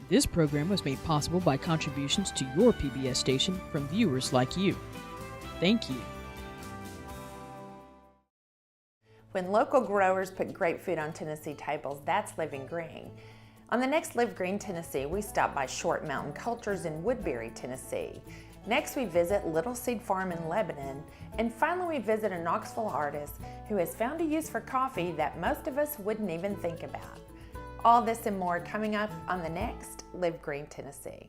This program was made possible by contributions to your PBS station from viewers like you. Thank you. When local growers put great food on Tennessee tables, that's living green. On the next Live Green Tennessee, we stop by Short Mountain Cultures in Woodbury, Tennessee. Next, we visit Little Seed Farm in Lebanon. And finally, we visit a Knoxville artist who has found a use for coffee that most of us wouldn't even think about. All this and more coming up on the next Live Green Tennessee.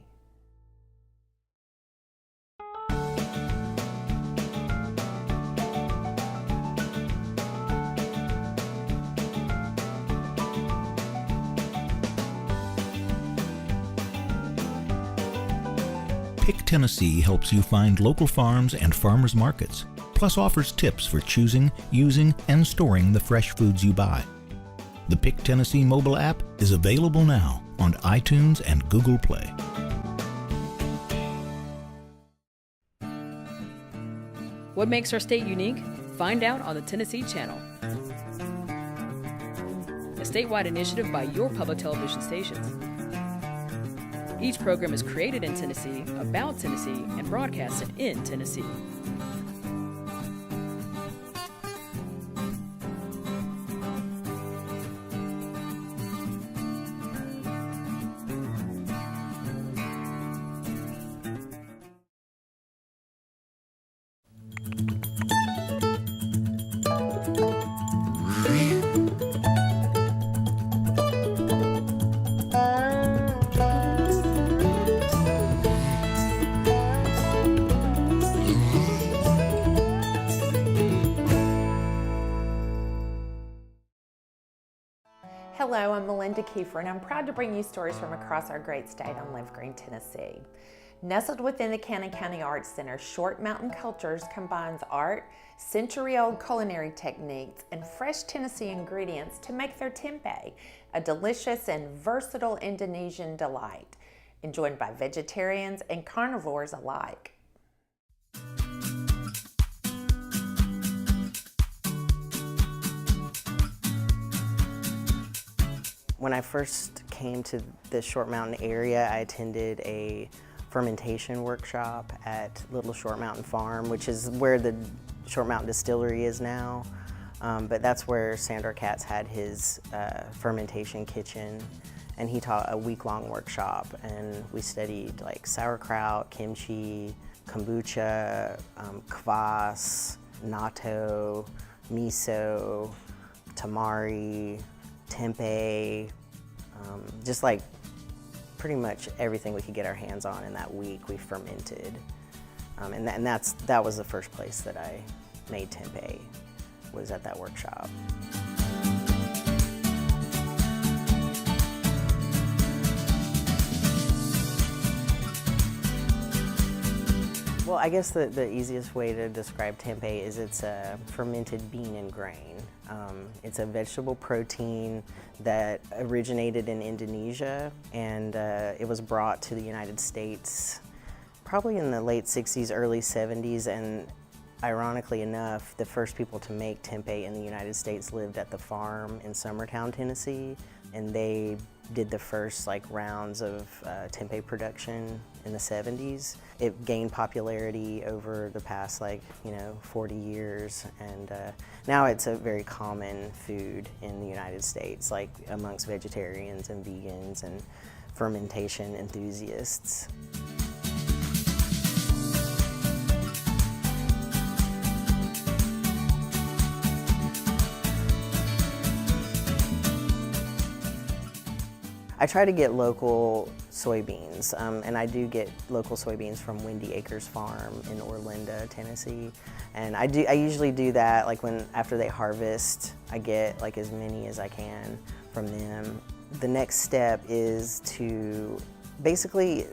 Pick Tennessee helps you find local farms and farmers markets, plus offers tips for choosing, using, and storing the fresh foods you buy. The Pick Tennessee mobile app is available now on iTunes and Google Play. What makes our state unique? Find out on the Tennessee Channel, a statewide initiative by your public television stations. Each program is created in Tennessee, about Tennessee, and broadcasted in Tennessee. Hello, I'm Melinda Kiefer, and I'm proud to bring you stories from across our great state on Live Green Tennessee. Nestled within the Cannon County Arts Center, Short Mountain Cultures combines art, century-old culinary techniques, and fresh Tennessee ingredients to make their tempeh, a delicious and versatile Indonesian delight, enjoyed by vegetarians and carnivores alike. When I first came to the Short Mountain area, I attended a fermentation workshop at Little Short Mountain Farm, which is where the Short Mountain Distillery is now. But that's where Sandor Katz had his fermentation kitchen, and he taught a week-long workshop, and we studied like sauerkraut, kimchi, kombucha, kvass, natto, miso, tamari, tempeh, just like pretty much everything we could get our hands on in that week we fermented. And that was the first place that I made tempeh, was at that workshop. Well, I guess the easiest way to describe tempeh is it's a fermented bean and grain. It's a vegetable protein that originated in Indonesia, and it was brought to the United States probably in the late 60s, early 70s, and ironically enough, the first people to make tempeh in the United States lived at the farm in Summertown, Tennessee, and they did the first rounds of tempeh production in the 70s. It gained popularity over the past 40 years, and now it's a very common food in the United States, amongst vegetarians and vegans and fermentation enthusiasts. I try to get local soybeans, and I do get local soybeans from Windy Acres Farm in Orlinda, Tennessee. And I usually do that after they harvest, I get as many as I can from them. The next step is to basically,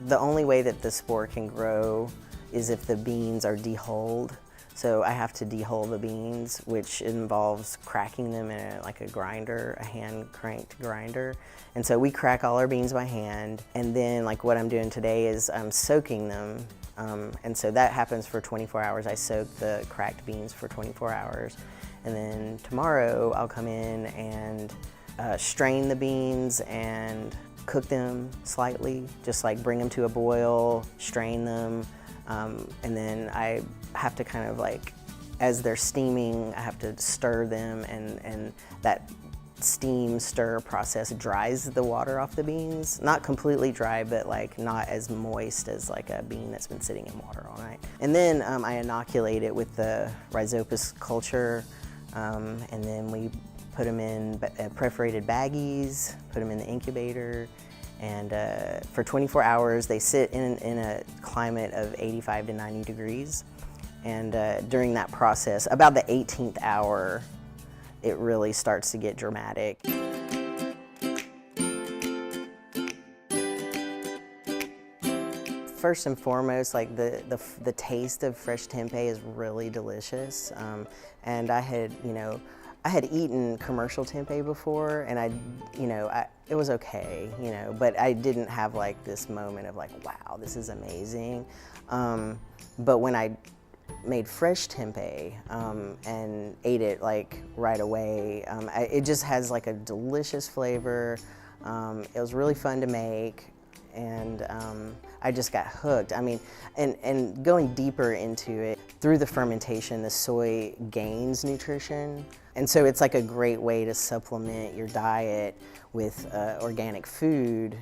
the only way that the spore can grow is if the beans are dehulled. So I have to dehull the beans, which involves cracking them in a grinder, a hand-cranked grinder. And so we crack all our beans by hand, and then what I'm doing today is I'm soaking them. And so that happens for 24 hours. I soak the cracked beans for 24 hours. And then tomorrow I'll come in and strain the beans and cook them slightly, just like bring them to a boil, strain them, and then I have to kind of like, as they're steaming, I have to stir them, and that steam stir process dries the water off the beans. Not completely dry, but like not as moist as like a bean that's been sitting in water all night. And then I inoculate it with the Rhizopus culture, and then we put them in perforated baggies, put them in the incubator, and for 24 hours they sit in a climate of 85 to 90 degrees. And during that process, about the 18th hour, it really starts to get dramatic. First and foremost, like the taste of fresh tempeh is really delicious. And I had eaten commercial tempeh before, and it was okay, but I didn't have like this moment of like, wow, this is amazing. But when I made fresh tempeh and ate it like right away, it just has like a delicious flavor. It was really fun to make, and I just got hooked. I mean, and going deeper into it, through the fermentation, the soy gains nutrition. And so it's like a great way to supplement your diet with organic food,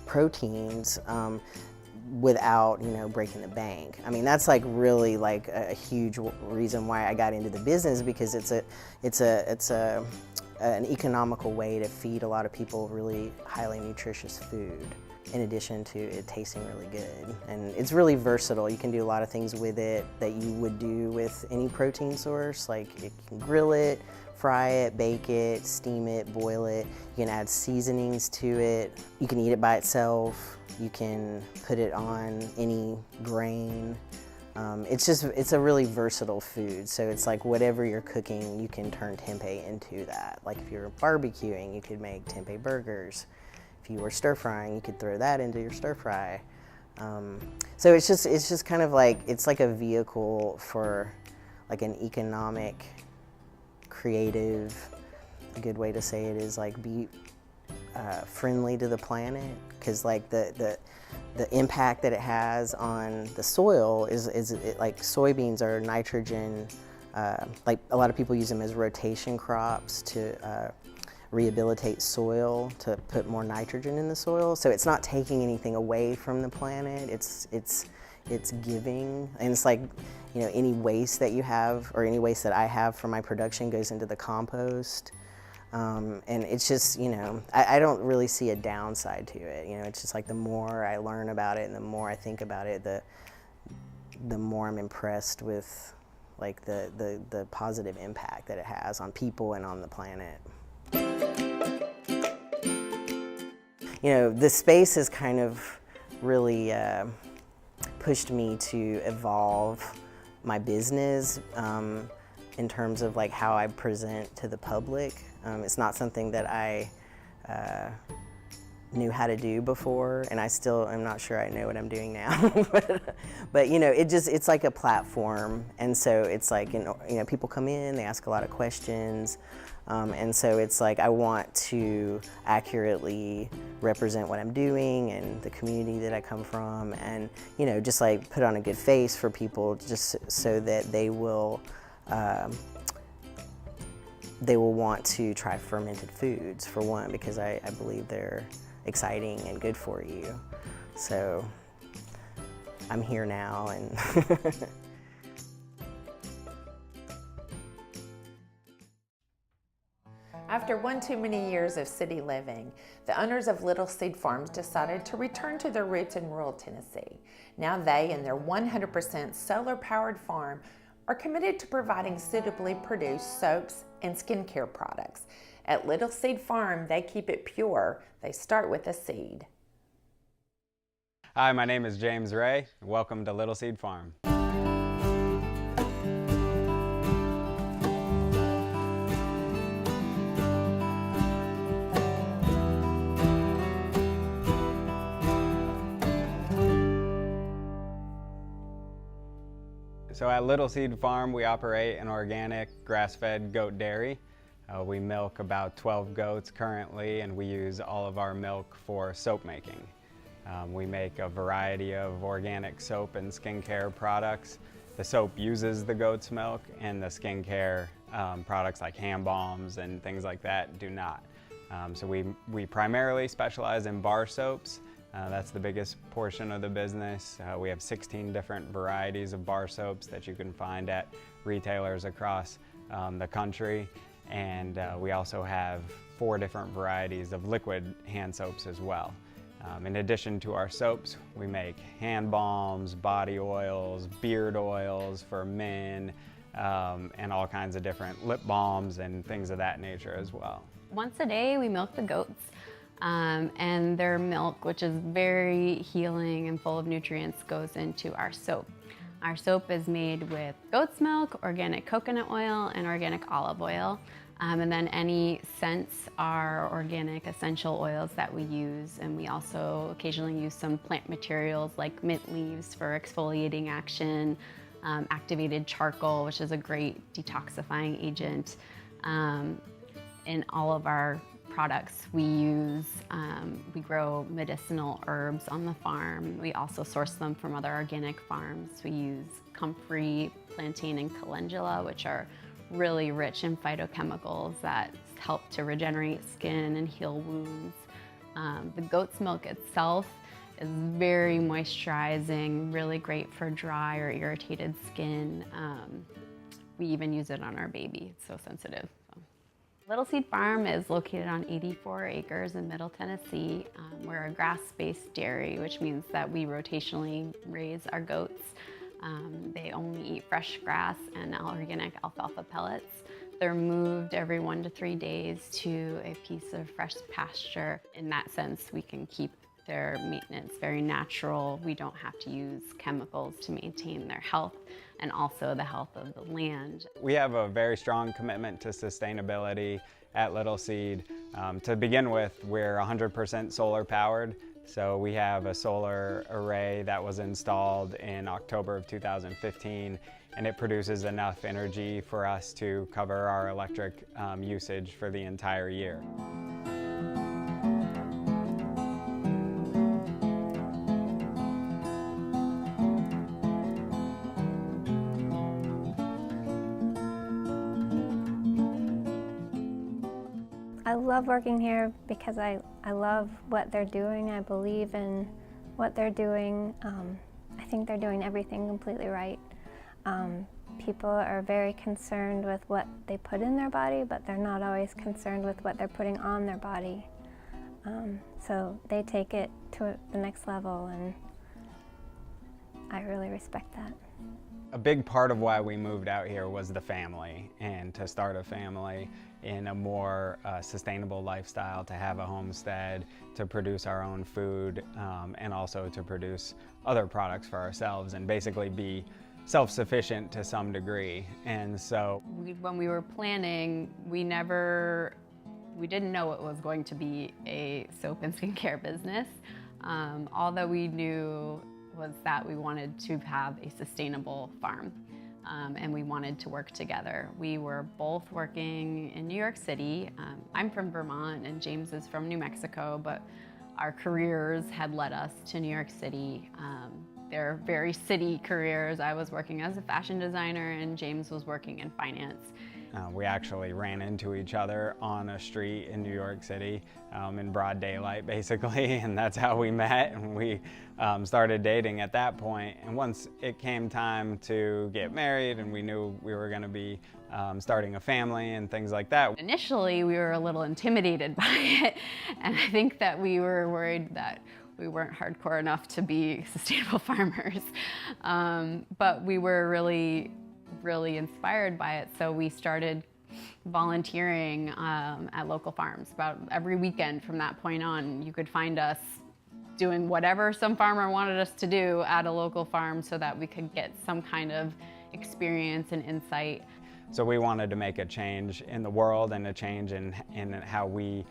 proteins, without breaking the bank. I mean, that's like really like a huge reason why I got into the business, because it's an economical way to feed a lot of people really highly nutritious food, in addition to it tasting really good. And it's really versatile. You can do a lot of things with it that you would do with any protein source. Like you can grill it, fry it, bake it, steam it, boil it. You can add seasonings to it. You can eat it by itself. You can put it on any grain. It's a really versatile food. So it's like whatever you're cooking, you can turn tempeh into that. Like if you're barbecuing, you could make tempeh burgers. If you were stir frying, you could throw that into your stir fry. So it's just kind of like, it's like a vehicle for like an economic, creative, a good way to say it is like be friendly to the planet, because like the impact that it has on the soil is like soybeans are nitrogen, like a lot of people use them as rotation crops to rehabilitate soil, to put more nitrogen in the soil. So it's not taking anything away from the planet, it's giving. And it's like, any waste that you have, or any waste that I have from my production, goes into the compost. And it's just, I don't really see a downside to it. It's just like the more I learn about it and the more I think about it, the more I'm impressed with like the positive impact that it has on people and on the planet. The space has kind of really pushed me to evolve my business in terms of like how I present to the public. It's not something that I knew how to do before, and I still am not sure I know what I'm doing now. but it's like a platform, and so it's like people come in, they ask a lot of questions, and so it's like I want to accurately represent what I'm doing and the community that I come from, and just like put on a good face for people, just so that they will want to try fermented foods, for one, because I believe they're exciting and good for you. So I'm here now, and After one too many years of city living, the owners of Little Seed Farms decided to return to their roots in rural Tennessee. Now they and their 100% solar-powered farm are committed to providing suitably produced soaps and skincare products. At Little Seed Farm, they keep it pure. They start with a seed. Hi, my name is James Ray. Welcome to Little Seed Farm. So at Little Seed Farm, we operate an organic, grass-fed goat dairy. We milk about 12 goats currently, and we use all of our milk for soap making. We make a variety of organic soap and skincare products. The soap uses the goat's milk, and the skincare products like hand balms and things like that do not. So we primarily specialize in bar soaps. That's the biggest portion of the business. We have 16 different varieties of bar soaps that you can find at retailers across the country. And we also have 4 different varieties of liquid hand soaps as well. In addition to our soaps, we make hand balms, body oils, beard oils for men, and all kinds of different lip balms and things of that nature as well. Once a day we milk the goats, and their milk, which is very healing and full of nutrients, goes into our soap. Our soap is made with goat's milk, organic coconut oil, and organic olive oil. And then any scents are organic essential oils that we use, and we also occasionally use some plant materials like mint leaves for exfoliating action, activated charcoal, which is a great detoxifying agent. In all of our products we grow medicinal herbs on the farm. We also source them from other organic farms. We use comfrey, plantain, and calendula, which are really rich in phytochemicals that help to regenerate skin and heal wounds. The goat's milk itself is very moisturizing, really great for dry or irritated skin. We even use it on our baby, it's so sensitive. Little Seed Farm is located on 84 acres in Middle Tennessee. We're a grass-based dairy, which means that we rotationally raise our goats. They only eat fresh grass and organic alfalfa pellets. They're moved every 1 to 3 days to a piece of fresh pasture. In that sense, we can keep their maintenance very natural. We don't have to use chemicals to maintain their health and also the health of the land. We have a very strong commitment to sustainability at Little Seed. To begin with, we're 100% solar powered. So we have a solar array that was installed in October of 2015, and it produces enough energy for us to cover our electric usage for the entire year. I love working here because I love what they're doing. I believe in what they're doing. I think they're doing everything completely right. People are very concerned with what they put in their body, but they're not always concerned with what they're putting on their body. So they take it to the next level, and I really respect that. A big part of why we moved out here was the family, and to start a family in a more sustainable lifestyle, to have a homestead, to produce our own food, and also to produce other products for ourselves and basically be self-sufficient to some degree. And so when we were planning, we didn't know it was going to be a soap and skincare business. All that we knew was that we wanted to have a sustainable farm, and we wanted to work together. We were both working in New York City. I'm from Vermont and James is from New Mexico, but our careers had led us to New York City. They're very city careers. I was working as a fashion designer and James was working in finance. We actually ran into each other on a street in New York City in broad daylight, basically, and that's how we met, and we started dating at that point. And once it came time to get married and we knew we were going to be starting a family and things like that. Initially, we were a little intimidated by it, and I think that we were worried that we weren't hardcore enough to be sustainable farmers, but we were really inspired by it. So we started volunteering at local farms. About every weekend from that point on, you could find us doing whatever some farmer wanted us to do at a local farm so that we could get some kind of experience and insight. So we wanted to make a change in the world and a change in how we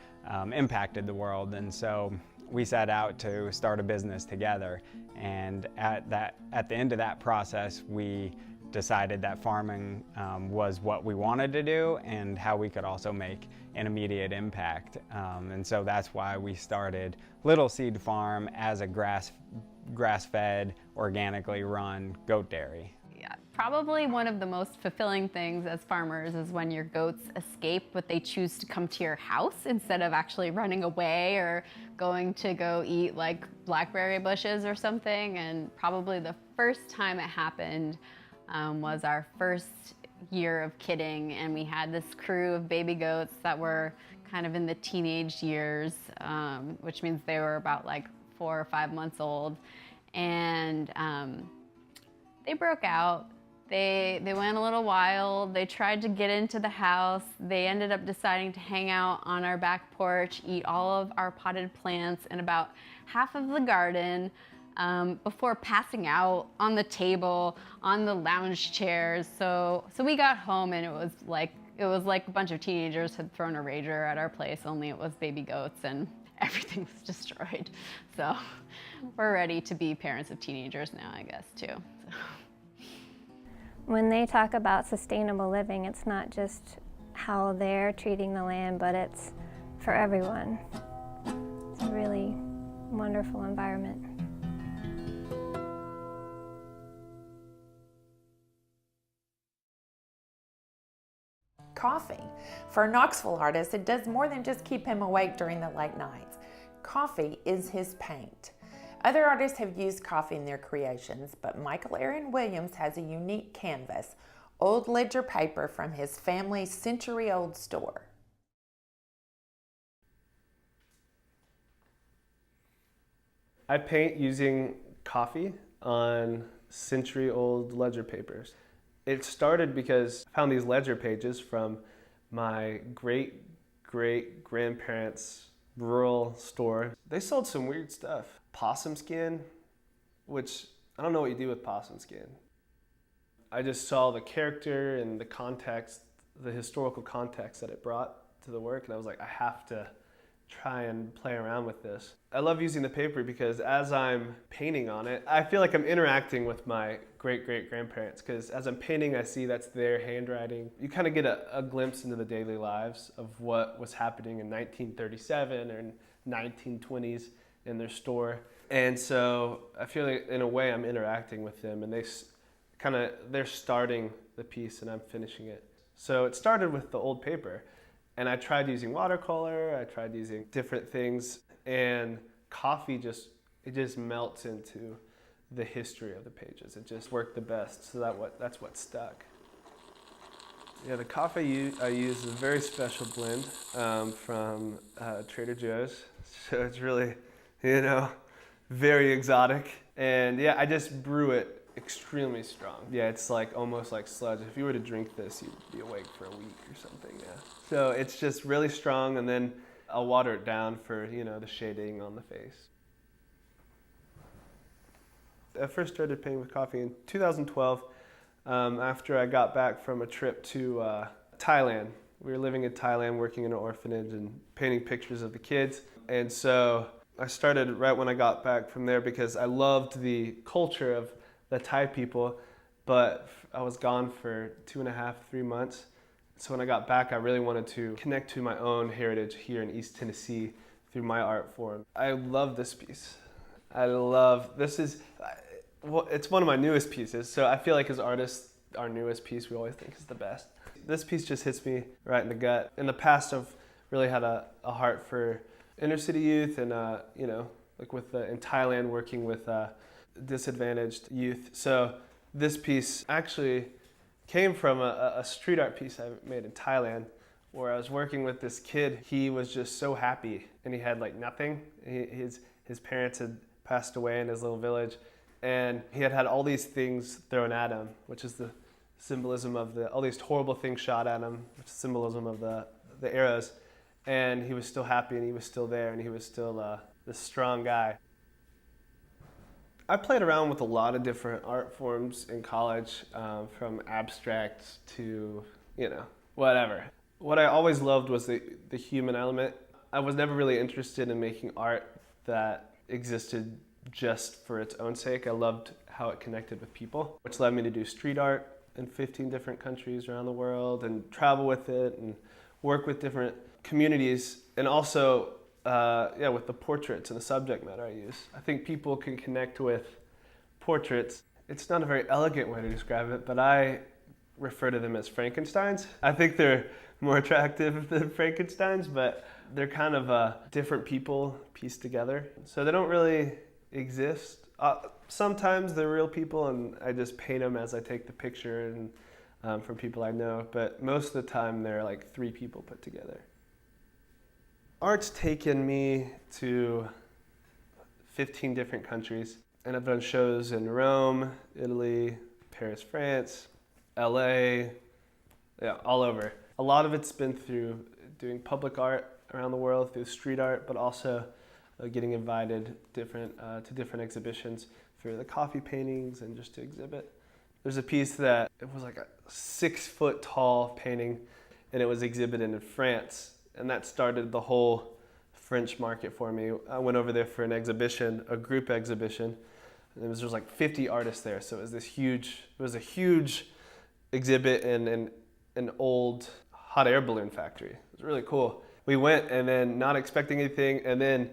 impacted the world. And so we set out to start a business together. And at the end of that process, we decided that farming was what we wanted to do and how we could also make an immediate impact. And so that's why we started Little Seed Farm as a grass-fed, organically run goat dairy. Yeah, probably one of the most fulfilling things as farmers is when your goats escape, but they choose to come to your house instead of actually running away or going to go eat like blackberry bushes or something. And probably the first time it happened was our first year of kidding, and we had this crew of baby goats that were kind of in the teenage years, which means they were about like 4 or 5 months old, and they broke out. They went a little wild. They tried to get into the house. They ended up deciding to hang out on our back porch, eat all of our potted plants and about half of the garden, before passing out on the table, on the lounge chairs. So we got home and it was like a bunch of teenagers had thrown a rager at our place, only it was baby goats and everything was destroyed. So we're ready to be parents of teenagers now, I guess, too. So. When they talk about sustainable living, it's not just how they're treating the land, but it's for everyone. It's a really wonderful environment. Coffee. For a Knoxville artist, it does more than just keep him awake during the late nights. Coffee is his paint. Other artists have used coffee in their creations, but Michael Aaron Williams has a unique canvas, old ledger paper from his family's century-old store. I paint using coffee on century-old ledger papers. It started because I found these ledger pages from my great-great-grandparents' rural store. They sold some weird stuff. Possum skin, which I don't know what you do with possum skin. I just saw the character and the context, the historical context that it brought to the work, and I was like, I have to try and play around with this. I love using the paper because as I'm painting on it, I feel like I'm interacting with my great-great-grandparents, because as I'm painting, I see that's their handwriting. You kind of get a glimpse into the daily lives of what was happening in 1937 or 1920s in their store. And so I feel like in a way I'm interacting with them, and they're starting the piece and I'm finishing it. So it started with the old paper, and I tried using watercolor, I tried using different things, and coffee just melts into the history of the pages. It just worked the best, so that's what stuck. Yeah, the coffee I use is a very special blend from Trader Joe's, so it's really, very exotic. And yeah, I just brew it extremely strong. Yeah, it's like almost like sludge. If you were to drink this, you'd be awake for a week or something, yeah. So it's just really strong, and then I'll water it down for, the shading on the face. I first started painting with coffee in 2012 after I got back from a trip to Thailand. We were living in Thailand, working in an orphanage and painting pictures of the kids. And so I started right when I got back from there because I loved the culture of the Thai people, but I was gone for 2.5, 3 months. So when I got back, I really wanted to connect to my own heritage here in East Tennessee through my art form. I love this piece. It's one of my newest pieces, so I feel like as artists, our newest piece we always think is the best. This piece just hits me right in the gut. In the past, I've really had a heart for inner city youth and, like in Thailand, working with disadvantaged youth. So this piece actually came from a street art piece I made in Thailand, where I was working with this kid. He was just so happy, and he had like nothing. His parents had passed away in his little village, and he had all these things thrown at him, which is the symbolism of all these horrible things shot at him, which is symbolism of the arrows. And he was still happy, and he was still there, and he was still this strong guy. I played around with a lot of different art forms in college, from abstract to, whatever. What I always loved was the human element. I was never really interested in making art that existed just for its own sake. I loved how it connected with people, which led me to do street art. in 15 different countries around the world and travel with it and work with different communities, and also with the portraits and the subject matter I use. I think people can connect with portraits. It's not a very elegant way to describe it, but I refer to them as Frankensteins. I think they're more attractive than Frankensteins, but they're kind of different people pieced together. So they don't really exist. Sometimes they're real people and I just paint them as I take the picture and from people I know, but most of the time they're like 3 people put together. Art's taken me to 15 different countries, and I've done shows in Rome, Italy, Paris, France, LA, all over. A lot of it's been through doing public art around the world, through street art, but also getting invited to different exhibitions for the coffee paintings and just to exhibit. There's a piece that it was like a 6-foot tall painting, and it was exhibited in France, and that started the whole French market for me. I went over there for an exhibition, a group exhibition, and there was like 50 artists there, so it was a huge exhibit in an old hot air balloon factory. It was really cool. We went and then not expecting anything, and then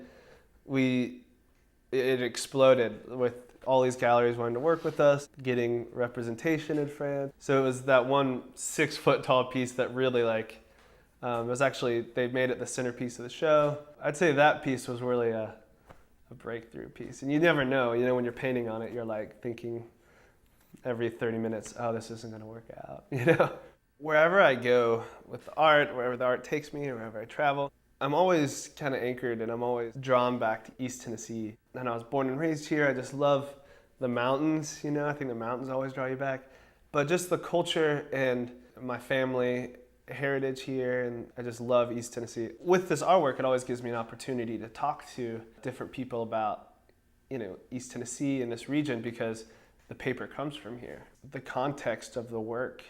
it exploded with all these galleries wanting to work with us, getting representation in France. So it was that one 6-foot tall piece that really it was actually, they made it the centerpiece of the show. I'd say that piece was really a breakthrough piece. And you never know, when you're painting on it, you're like thinking every 30 minutes, oh, this isn't gonna work out, Wherever I go with the art, wherever the art takes me, or wherever I travel, I'm always kind of anchored and I'm always drawn back to East Tennessee. And I was born and raised here. I just love the mountains, I think the mountains always draw you back. But just the culture and my family heritage here, and I just love East Tennessee. With this artwork, it always gives me an opportunity to talk to different people about, East Tennessee and this region, because the paper comes from here. The context of the work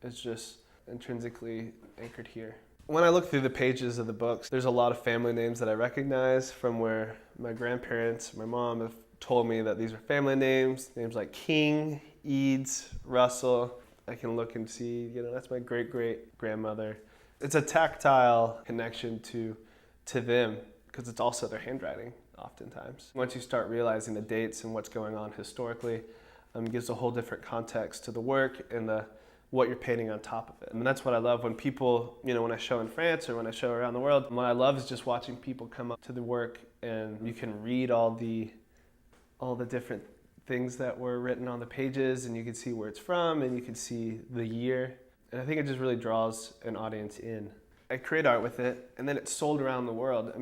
is just intrinsically anchored here. When I look through the pages of the books, there's a lot of family names that I recognize from where my grandparents, my mom have told me that these are family names like King, Eads, Russell. I can look and see, that's my great-great-grandmother. It's a tactile connection to them, because it's also their handwriting oftentimes. Once you start realizing the dates and what's going on historically, it gives a whole different context to the work and what you're painting on top of it. And that's what I love when people, when I show in France or when I show around the world, what I love is just watching people come up to the work and you can read all the different things that were written on the pages, and you can see where it's from and you can see the year. And I think it just really draws an audience in. I create art with it, and then it's sold around the world.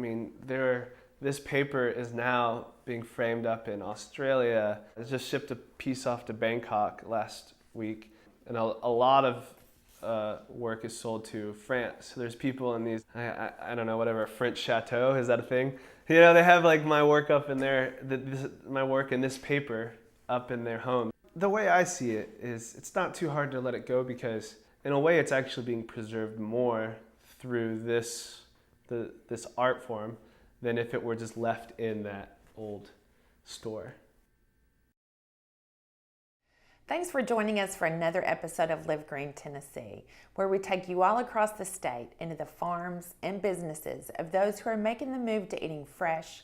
This paper is now being framed up in Australia. I just shipped a piece off to Bangkok last week. And a lot of work is sold to France. So there's people in these, I don't know, whatever, French chateau, is that a thing? They have my work up in my work in this paper up in their home. The way I see it is it's not too hard to let it go, because in a way it's actually being preserved more through this art form than if it were just left in that old store. Thanks for joining us for another episode of Live Green Tennessee, where we take you all across the state into the farms and businesses of those who are making the move to eating fresh,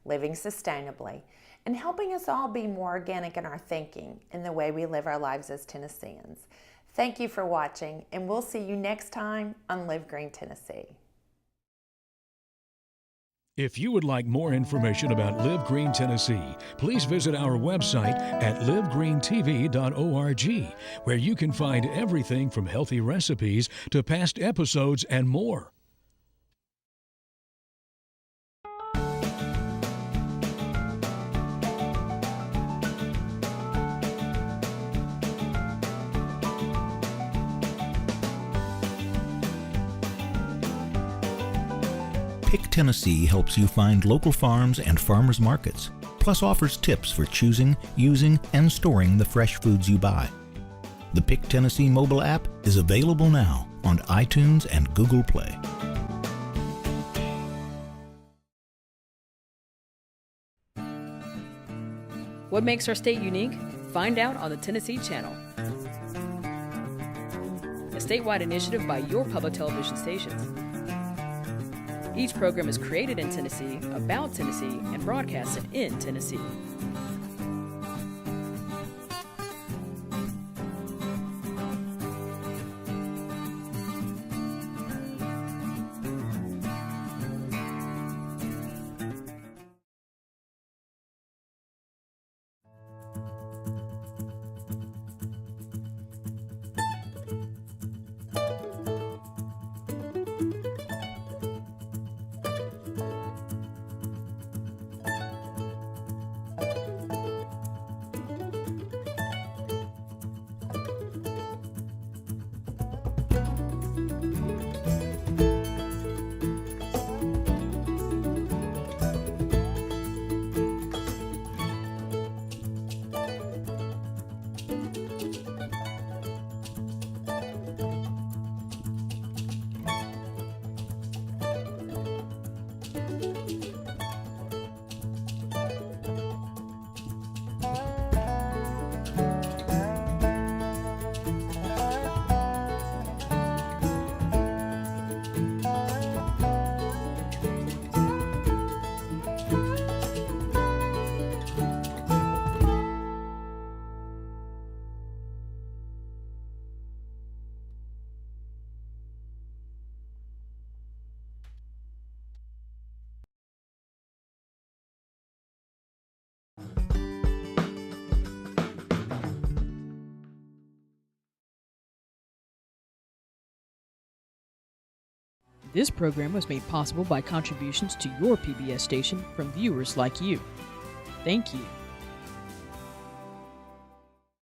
living sustainably, and helping us all be more organic in our thinking and the way we live our lives as Tennesseans. Thank you for watching, and we'll see you next time on Live Green Tennessee. If you would like more information about Live Green Tennessee, please visit our website at livegreentv.org, where you can find everything from healthy recipes to past episodes and more. Pick Tennessee helps you find local farms and farmers markets, plus offers tips for choosing, using, and storing the fresh foods you buy. The Pick Tennessee mobile app is available now on iTunes and Google Play. What makes our state unique? Find out on the Tennessee Channel. a statewide initiative by your public television stations. Each program is created in Tennessee, about Tennessee, and broadcasted in Tennessee. This program was made possible by contributions to your PBS station from viewers like you. Thank you.